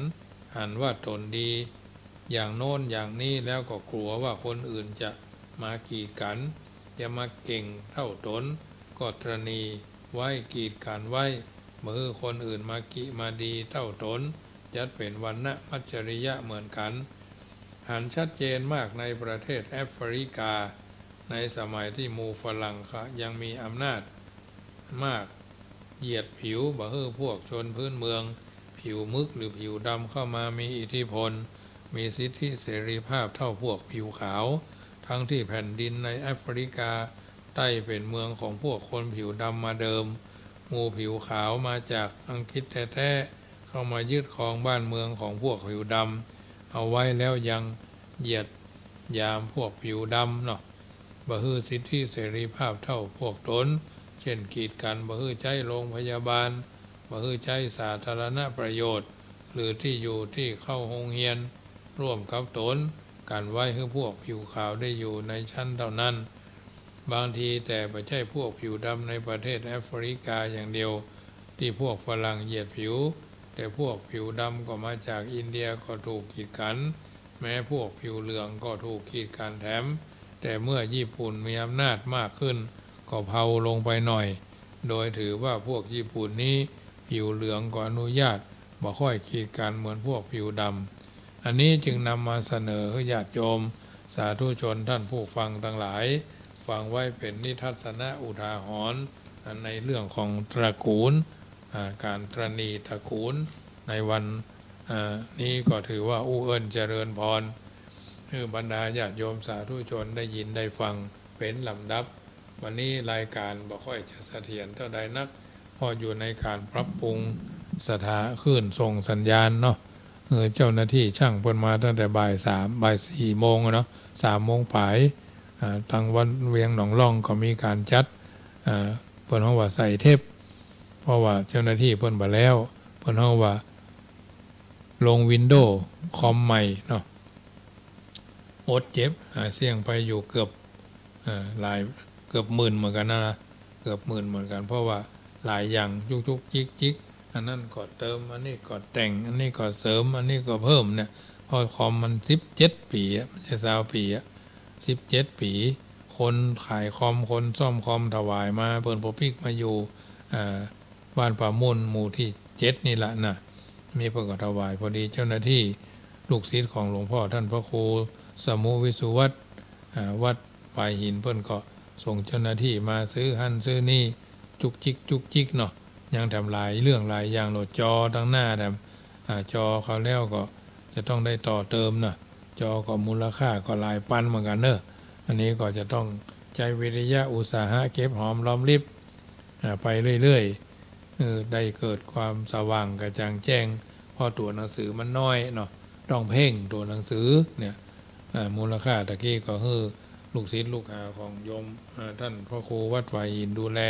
หันว่าตนดีอย่างโน้นอย่างนี้แล้วก็กลัวว่าคนอื่นจะมากีดกันจะมาเก่งเท่าตนก็ตรณีไว้กีดกันไว้เมื่อคนอื่นมาดีเท่าตนจัดเป็นวันณะมัจจริยะเหมือนกันหันชัดเจนมากในประเทศแอฟริกาในสมัยที่มูฝรั่งยังมีอำนาจมากเหยียดผิวบ่ให้พวกชนพื้นเมืองผิวมึกหรือผิวดำเข้ามามีอิทธิพลมีสิทธิเสรีภาพเท่าพวกผิวขาวทั้งที่แผ่นดินในแอฟริกาใต้เป็นเมืองของพวกคนผิวดำมาเดิมมูผิวขาวมาจากอังกฤษแท้ๆเข้ามายึดครองบ้านเมืองของพวกผิวดำเอาไว้แล้วยังเหยียดยามพวกผิวดำเนาะบ่ให้สิทธิเสรีภาพเท่าพวกตนเช่นกีดกันบ่ให้ใช้โรงพยาบาลบ่ให้ใช้สาธารณประโยชน์หรือที่อยู่ที่เข้าโรงเรียนร่วมกับตนการไว้ให้พวกผิวขาวได้อยู่ในชั้นเท่านั้นบางทีแต่ไม่ใช่พวกผิวดำในประเทศแอฟริกาอย่างเดียวที่พวกฝรั่งเหยียดผิวแต่พวกผิวดำก็มาจากอินเดียก็ถูกกีดกันแม้พวกผิวเหลืองก็ถูกกีดกันแถมแต่เมื่อญี่ปุ่นมีอำนาจมากขึ้นก็เผาลงไปหน่อยโดยถือว่าพวกญี่ปุ่นนี้ผิวเหลืองก็อนุญาตบ่ค่อยกีดกันเหมือนพวกผิวดำอันนี้จึงนำมาเสนอให้ญาติโยมสาธุชนท่านผู้ฟังทั้งหลายฟังไว้เป็นนิทัศนะอุทาหรณ์ในเรื่องของตระกูลการตรณีตระกูลในวันนี้ก็ถือว่าอู้เอิญเจริญพรคือบรรดาญาติโยมสาธุชนได้ยินได้ฟังเป็นลำดับวันนี้รายการบ่ค่อยจะเสถียรเท่าใดนักพออยู่ในการปรับปรุงสถาคลื่นส่งสัญญาณเนาะเจ้าหน้าที่ช่างเพิ่นมาตั้งแต่บ่าย4 โมงเนาะ3 โมงผายทางวันเวียงหนองล่องก็มีการจัดเพิ่นเฮาว่าใส่เทปเพราะว่าเจ้าหน้าที่เพิ่นบ่แล้วเพิ่นเฮาว่าลงวินโดว์คอมใหม่เนาะอดเจ็บเสี่ยงไปอยู่เกือบเกือบหมื่นเหมือนกันนะเกือบหมื่นเหมือนกันเพราะว่าหลายอย่างยุกยิกอันนั้นก็เติมอันนี้ก็แต่งอันนี้ก็เสริมอันนี้ก็เพิ่มเนี่ยพอคอมมัน17 ปีไม่ใช่20 ปี17 ปีคนขายคอมคนซ่อมคอมถวายมาเพิ่นพอพิกมาอยู่บ้านป่ามุ่นหมู่ที่7นี่แหละนะมีเพิ่นก็ถวายพอดีเจ้าหน้าที่ลูกศิษย์ของหลวงพ่อท่านพระครูสมุวิสุวัตรวัดฝ่ายหินเพิ่นก็ส่งเจ้าหน้าที่มาซื้อหั่นซื้อนี่จุกจิกเนาะยังทำหลายเรื่องหลายอย่างโหลดจอทั้งหน้าแถมจอเขาแล้วก็จะต้องได้ต่อเติมนะจอก็มูลค่าก็หลายพันเหมือนกันเนอะอันนี้ก็จะต้องใจวิริยะอุตสาหะเก็บหอมรอมริบไปเรื่อยๆได้เกิดความสว่างกระจ่างแจ้งพอตัวหนังสือมันน้อยเนาะต้องเพ่งตัวหนังสือเนี่ยมูลค่าตะกี้ก็คือลูกศิษย์ลูกหาของโยมท่านพระครูวัดฝ่ายหินดูแล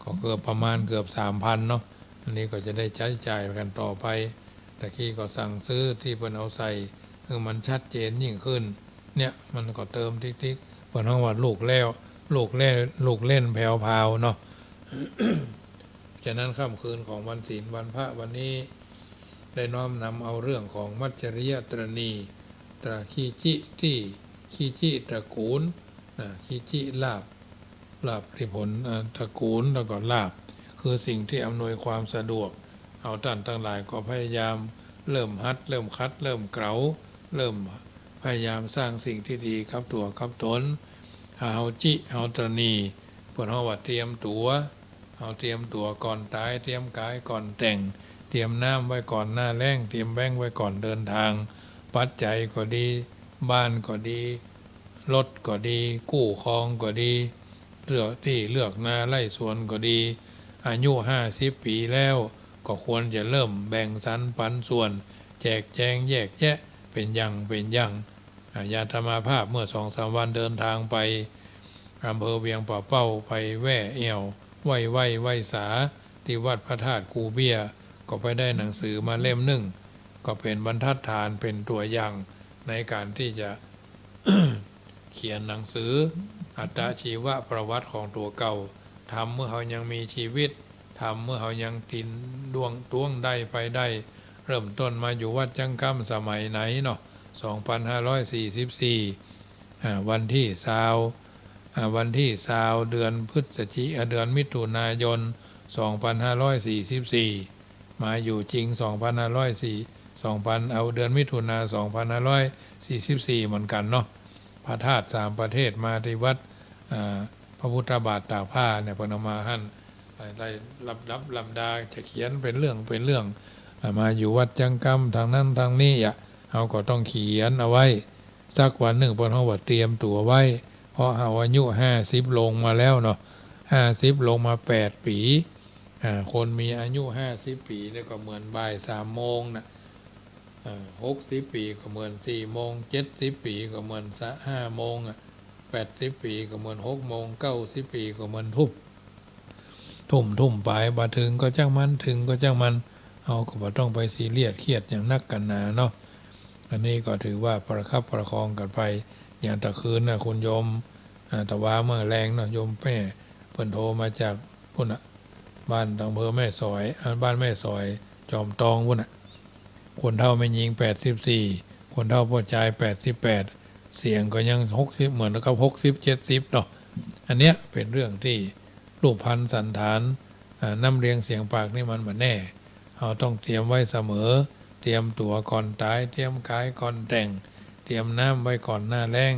ก็เกือบประมาณเกือบ 3,000 เนาะอันนี้ก็จะได้ใช้จ่ายกันต่อไปตะกี้ก็สั่งซื้อที่เพิ่นเอาใส่มันชัดเจนยิ่งขึ้นเนี่ยมันก็เติมทิกๆเพิ่นว่าลูกเล่นแผ่วๆเนาะ ฉะนั้นค่ำคืนของวันศีลวันพระวันนี้ได้น้อมนำเอาเรื่องของมัจจริยตรณีตระคีจิที่คีจิตระกูลคีจิลาภที่ผลตระกูลแล้วก็ลาภคือสิ่งที่อำนวยความสะดวก เอาท่านทั้งหลายก็พยายามเริ่มหัดเริ่มคัดเริ่มเกลาเริ่มพยายามสร้างสิ่งที่ดีครับตัวครับตนเฮาจิเฮาตรณีเพื่อเฮาว่าเตรียมตัวเฮาเตรียมตัวก่อนตายเตรียมกายก่อนแต่งเตรียมน้ำไว้ก่อนหน้าแล้งเตรียมแบงค์ไว้ก่อนเดินทางปัจจัยก็ดีบ้านก็ดีรถก็ดีกู้ครองก็ดีเลือกที่เลือกนาไร่สวนก็ดีอายุ50 ปีแล้วก็ควรจะเริ่มแบ่งสรรปันส่วนแจกแจงแยกแยะเป็นอย่างญาตมาภาพเมื่อ2-3 วันเดินทางไปอำเภอเวียงป่าเป้าไปแว่เอวไหว้สาที่วัดพระธาตุกูเบียก็ไปได้หนังสือมาเล่มหนึ่งก็เป็นบรรทัดฐานเป็นตัวอย่างในการที่จะ เขียนหนังสืออัตชีวประวัติของตัวเก่าทำเมื่อเขายังมีชีวิตทำเมื่อเขายังตินดวงต้วงได้ไปได้เริ่มต้นมาอยู่วัดจังกำสมัยไหนเนาะ2544วันที่20เดือนพฤศจิกายนเดือนมิถุนายน2544มาอยู่จริง2004เอาเดือนมิถุนายน2544เหมือนกันเนาะพระธาตุ3ประเทศมาที่วัดพระพุทธบาทตากผ้าเนี่ยพนมาหั่นได้ลำดาจะเขียนเป็นเรื่องมาอยู่วัดจังกำทางนั้นทางนี้เราก็ต้องเขียนเอาไว้สักวันหนึ่งพอเราว่าเตรียมตัวไว้เพราะเราอายุ50ลงมาแล้วเนาะ50ลงมา8 ปีคนมีอายุ50 ปีเนี่ยก็เหมือนบ่าย3 โมงนะ60 ปีก็เหมือน4 โมง70 ปีก็เหมือน5 โมง80 ปีก็เหมือน6 โมง90 ปีก็เหมือนทุ่มไปบ่ถึงก็จ้างมันถึงก็จ้างมันเอาก็บ่ต้องไปซีเรียสเครียดอย่างนักกันหนาเนาะอันนี้ก็ถือว่าประคับประคองกันไปอย่างตะคืนนะคุณโยมตะวาเมื่อแรงเนาะโยมแม่เพิ่นโทรมาจากพุ่นบ้านอำเภอแม่สอยบ้านแม่สอยจอมตองพุ่นคนเฒ่าแม่หญิง84คนเฒ่าผู้ชาย88เสียงก็ยัง60เหมือนกับ60-70เนาะอันเนี้ยเป็นเรื่องที่รูปพรรณสันฐานน้ำเรียงเสียงปากนี่มันแน่เราต้องเตรียมไว้เสมอเตรียมตัวก่อนตายเตรียมกายก่อนแต่งเตรียมน้ำไว้ก่อนหน้าแล้ง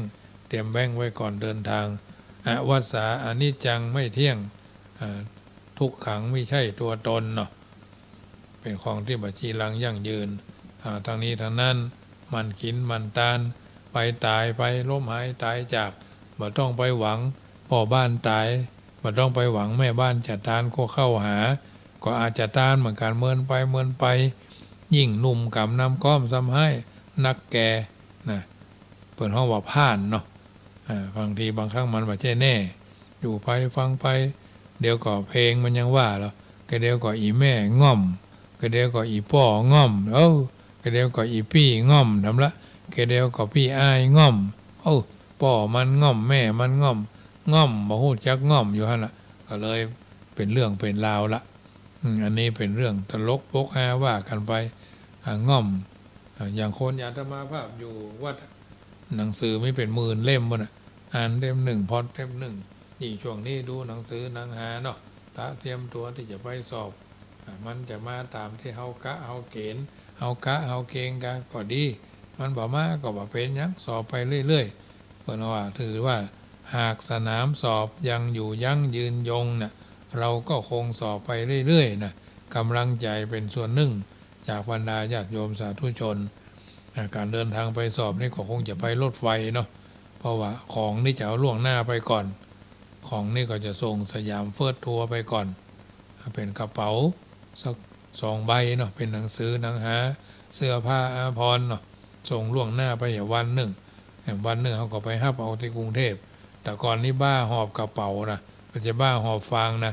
เตรียมแบงค์ไว้ก่อนเดินทางอวัสสาอนิจจังไม่เที่ยงทุกขังไม่ใช่ตัวตนเนาะเป็นของที่บัจีรังยั่งยืนทางนี้ทางนั้นมันกินมันตานไปตายไปล้มหายตายจากบ่ต้องไปหวังพ่อบ้านตายบ่ต้องไปหวังแม่บ้านจะตานก็เข้าหาก็อาจจะตานเหมือนกันเมินไปยิ่งหนุ่มกับน้ำก้อมซ้ำให้นักแก่นะเปิดห้องว่าผ่านเนาะบางทีบางครั้งมันไม่ใช่แน่อยู่ไปฟังไปเดี๋ยวก็เพลงมันยังว่าแล้วก็เดี๋ยวก็อีแม่ง่อมก็เดี๋ยวก็อีพ่อง่อมก็เดี๋ยวก็อีพี่ง่อมทำละก็เดี๋ยวก็พี่อ้ายง่อมพ่อมันง่อมแม่มันง่อมบ่ฮู้จักง่อมอยู่หั่นล่ะก็เลยเป็นเรื่องเป็นราวละอันนี้เป็นเรื่องตลกปกฮาว่ากันไปง่อมอย่างคนอาตมาภาพอยู่วัดหนังสือไม่เป็น10,000 เล่มบ่น่ะอ่านเล่ม1พอดเล่ม1ยิ่งช่วงนี้ดูหนังสือหนังหาเนาะถ้าเตรียมตัวที่จะไปสอบมันจะมาตามที่เฮากะเฮาเกณฑ์เฮากะเฮาเกณฑ์กันก็ดีมันบ่มาก็บ่เป็นหยังสอบไปเรื่อยๆเพิ่นว่าถือว่าหากสนามสอบยังอยู่ยั่งยืนยงน่ะเราก็คงสอบไปเรื่อยๆนะกำลังใจเป็นส่วนหนึ่งจากบรรดาญาติโยมสาธุชนการเดินทางไปสอบนี่ก็คงจะไปรถไฟเนาะเพราะว่าของนี่จะเอาล่วงหน้าไปก่อนของนี่ก็จะส่งสยามเฟิร์สทัวร์ไปก่อนเป็นกระเป๋าสัก2 ใบเนาะเป็นหนังสือหนังหาเสื้อผ้าอาภรณ์เนาะส่งล่วงหน้าไปอย่างวันหนึ่งเขาก็ไปฮับเอาที่กรุงเทพแต่ก่อนนี่บ้าหอบกระเป๋านะมันจะบ้าหอบฟางนะ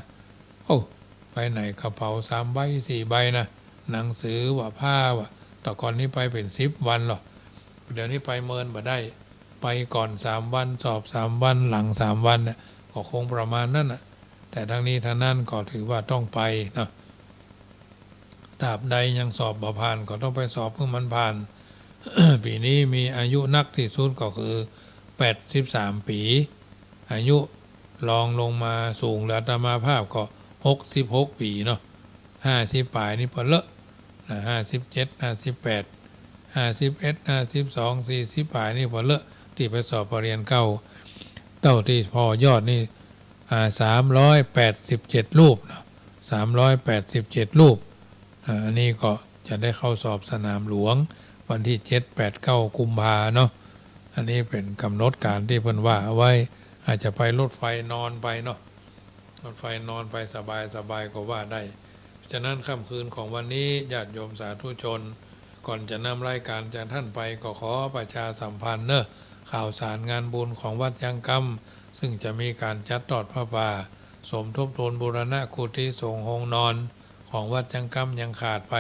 ไปไหนกระเป๋า3 ใบ 4 ใบนะหนังสือว่าผ้าว่าแต่ก่อนนี้ไปเป็น10 วันหรอกเดี๋ยวนี้ไปเมินบ่ได้ไปก่อน3 วันสอบ3 วันหลัง3 วันเนี่ยก็คงประมาณนั้นนะแต่ทั้งนี้ทั้งนั้นก็ถือว่าต้องไปนะตราบใดยังสอบบ่ผ่านก็ต้องไปสอบเพื่อมันผ่าน ปีนี้มีอายุนักที่สุดก็คือ83 ปีอายุรองลงมาสูงและอาตมาภาพก็66 ปีเนาะ 50 ปลายนี่พอเลอะ57 58 51 52 40 ปลายนี่พอเลอะที่ไปสอบปรริญญาเก้าเต้าที่พอยอดนี่387 รูปเนาะ387 รูปอันนี้ก็จะได้เข้าสอบสนามหลวงวันที่7 8 9 กุมภาเนาะอันนี้เป็นกำหนดการที่เพิ่นว่าเอาไว้อาจจะไปรถไฟนอนไปเนาะรถไฟนอนไปสบายก็ว่าได้ฉะนั้นค่ำคืนของวันนี้ญาติโยมสาธุชนก่อนจะนำรายการจากท่านไปก็ขอประชาสัมพันธ์เนอะข่าวสารงานบุญของวัดยังกำซึ่งจะมีการจัดทอดพระป่าสมทบทุนบูรณะกุฏิสงฆ์โฮงนอนของวัดยังกำยังขาดไป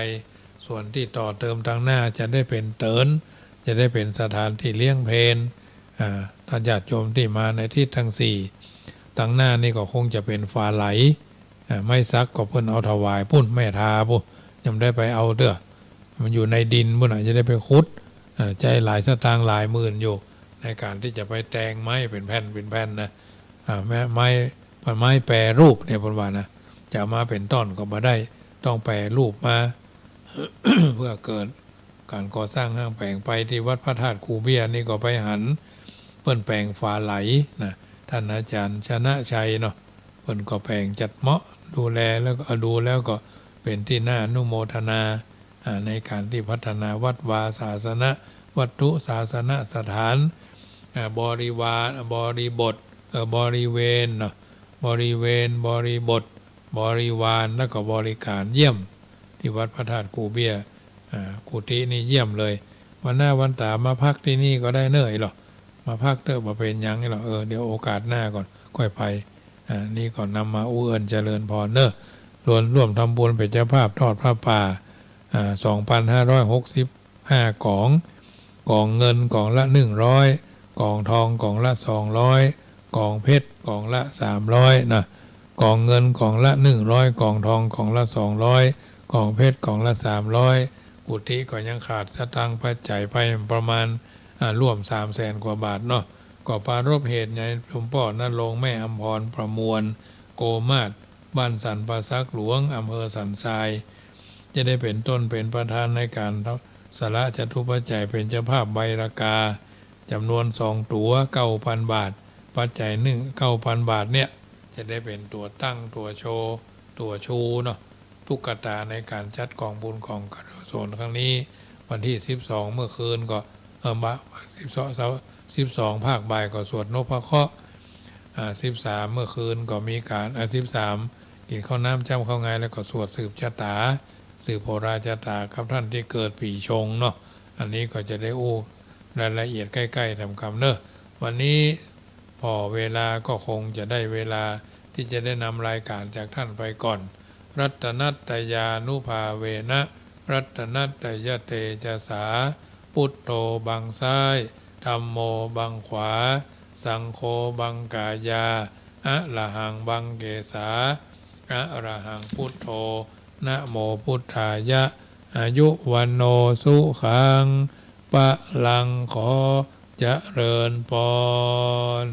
ส่วนที่ต่อเติมทางหน้าจะได้เป็นเตินจะได้เป็นสถานที่เลี้ยงเพลท่านญาติโยมที่มาในที่ทั้งสี่ทางหน้านี่ก็คงจะเป็นฟ้าไหลไม่ซักก็เพิ่นเอาถวายพุ่นแม่ทาพุ่นยังได้ไปเอาเด้อมันอยู่ในดินพุ่นจะได้ไปขุดใจหลายสตางค์หลายหมื่นอยู่ในการที่จะไปแตงไม้เป็นแผ่นนะไม้แปรรูปเนี่ยพุ่นว่านะจะมาเป็นต้นก็มาได้ต้องแปรรูปมา เพื่อเกิดการก่อสร้างห้างแปลงไปที่วัดพระธาตุคูเบียนี่ก็ไปหันเปิ้นแปลงฟ้าไหลนะท่านอาจารย์ชนะชัยเนาะเปิ้นก็แปลงจัดเหมาะดูแลแล้วก็ดูแล้วก็เป็นที่น่าอนุโมทนาในการที่พัฒนาวัดวาศาสนาวัตถุศาสนสถานบริวารบริบทบริเวณเนาะบริเวณบริบทบริวารแล้วก็บริการเยี่ยมที่วัดพระธาตุกูเบียกุฏินี่เยี่ยมเลยวันหน้าวันตามาพักที่นี่ก็ได้เนื่อยหรอมาพักเถอะมาเป็นยังไงหรอเดี๋ยวโอกาสหน้าก่อนค่อยไปนี่ก่อนนำมาอู้เอิญเจริญพรเนอะร่วมทำบุญเป็นเจ้าภาพทอดพระป่า2,565 กองเงินกองละ100กองทองกองละ200กองเพชรกองละ300นะกองเงินกองละ100กองทองกองละ200กองเพชรกองละ300กุฏิก็ยังขาดสตังค์ปัจจัยไปประมาณร่วม300,000 กว่าบาทเนาะก็ปรารภเหตุในหลวงพ่อนั่นลงแม่อำพรประมวลโกมาศบ้านสันปะซักหลวงอำเภอสันทรายจะได้เป็นต้นเป็นประธานในการสละจตุปัจจัยเป็นเจ้าภาพใบราคาจำนวน2 ตั๋ว 9,000 บาทปัจจัย9,000 บาทเนี่ยจะได้เป็นตัวตั้งตัวโชว์ตัวชูเนาะทุกกตาในการจัดกองบุญของกระทรวงครั้งนี้วันที่12เมื่อคืนก็12ภาคบ่ายก็สวดนพเคราะห์13เมื่อคืนก็มีการ13กินข้าวน้ำจ้ำข้าวไงแล้วก็สวดสืบชะตาสืบโหราชะตากับท่านที่เกิดปีชงเนาะอันนี้ก็จะได้รายละเอียดใกล้ๆทำคำเนอะวันนี้พอเวลาก็คงจะได้เวลาที่จะได้นำรายการจากท่านไปก่อนรัตนัตตยานุภาเวนะรัตนัตตยเตจสาพุทโธบังซ้ายธัมโมบังขวาสังโฆบังกายาอะระหังบังเกสาอะระหังพุทโธนะโมพุทธายะอายุวันโนสุขังปะลังขอเจริญพร